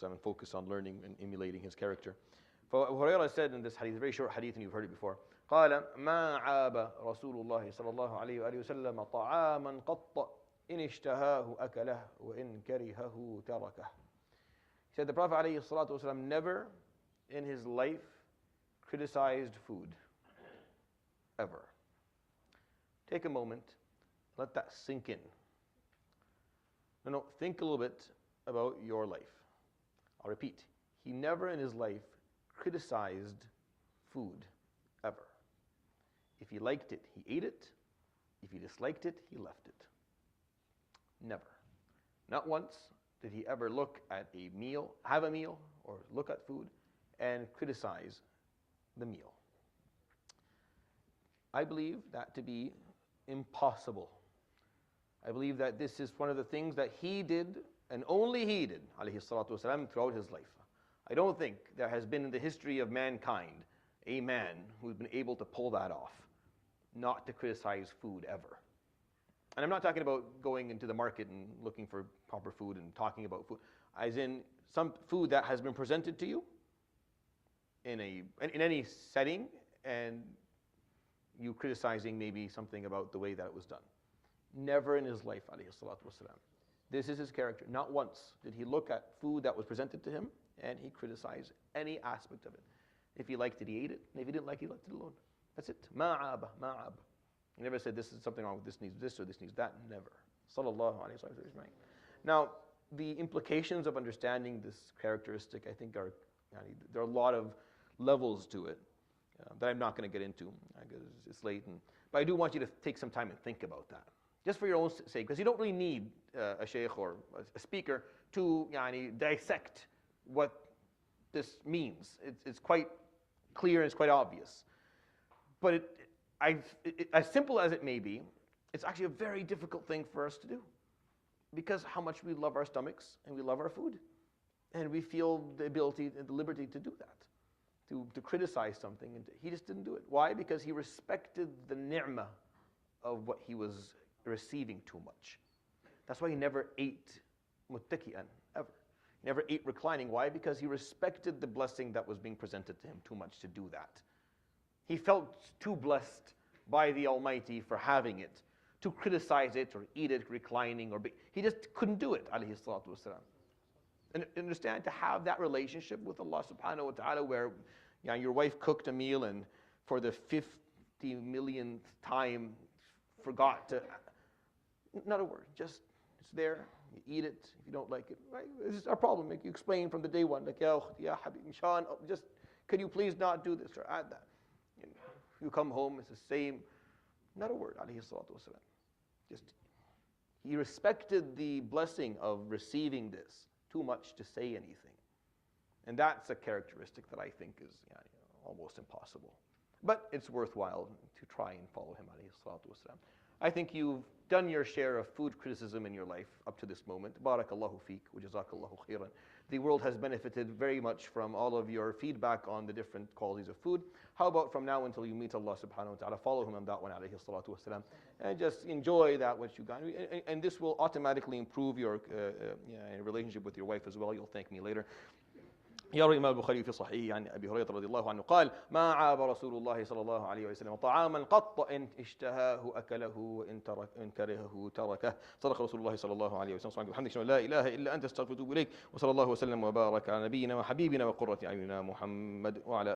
and focus on learning and emulating his character. For Hurairah said in this hadith, very short hadith, and you've heard it before, قال ما عاب رسول الله صلى الله عليه وآله وسلم طعاما قط إن اشتهاه أكله وإن كرهه تركه. He said the Prophet عليه الصلاة والسلام never in his life criticized food, ever. Take a moment, let that sink in. No, think a little bit about your life. I'll repeat, he never in his life criticized food, ever. If he liked it, he ate it. If he disliked it, he left it. Never. Not once did he ever look at a meal, have a meal, or look at food and criticize the meal. I believe that to be impossible. I believe that this is one of the things that he did, and only he did, alayhi salatu wasalam, throughout his life. I don't think there has been in the history of mankind a man who's been able to pull that off, not to criticize food ever. And I'm not talking about going into the market and looking for proper food and talking about food, as in some food that has been presented to you in any setting, and you criticizing maybe something about the way that it was done. Never in his life, alayhi salatu wasalam. This is his character. Not once did he look at food that was presented to him and he criticized any aspect of it. If he liked it, he ate it. And if he didn't like it, he left it alone. That's it. Ma'aba, ma'ab. He never said this is something wrong with this, needs this, or this needs that. Never. Sallallahu alayhi wa sallam. Now, the implications of understanding this characteristic, I think, are, there are a lot of levels to it that I'm not going to get into because it's late. But I do want you to take some time and think about that. Just for your own sake, because you don't really need a sheikh or a speaker to dissect what this means. It's quite clear and it's quite obvious. But as simple as it may be, it's actually a very difficult thing for us to do, because how much we love our stomachs and we love our food, and we feel the ability and the liberty to do that, to criticize something, and he just didn't do it. Why? Because he respected the ni'mah of what he was receiving too much. That's why he never ate muttaki'an, ever. He never ate reclining. Why? Because he respected the blessing that was being presented to him too much to do that. He felt too blessed by the Almighty for having it, to criticize it or eat it reclining, he just couldn't do it, alayhi salatu wasalam. And understand, to have that relationship with Allah subhanahu wa ta'ala where your wife cooked a meal and for the 50 millionth time forgot to, not a word, just it's there, you eat it, if you don't like it, right? This is our problem. Like you explain from the day one, like, ya habib, Mishan, just, could you please not do this or add that? You come home, it's the same, not a word, alayhi salatu wasalam. Just, he respected the blessing of receiving this too much to say anything. And that's a characteristic that I think is almost impossible. But it's worthwhile to try and follow him, alayhi salatu wasalam. I think you've done your share of food criticism in your life up to this moment. Barakallahu feek, wa jazakallahu khairan. The world has benefited very much from all of your feedback on the different qualities of food. How about from now until you meet Allah subhanahu wa ta'ala, follow him on that one, alayhi salatu wasalam, and just enjoy that which you got. And this will automatically improve your relationship with your wife as well. You'll thank me later. يروي الإمام البخاري في صحيحه عن أبي هريرة رضي الله عنه قال ما عاب رسول الله صلى الله عليه وسلم طعاما قط إن اشتهاه أكله وإن كرهه تركه. صدق رسول الله صلى الله عليه وسلم. الحمد لله لا إله إلا أنت استغفرك وأتوب إليك، وصلى الله وسلم وبارك على نبينا وحبيبنا وقرة أعيننا محمد وعلى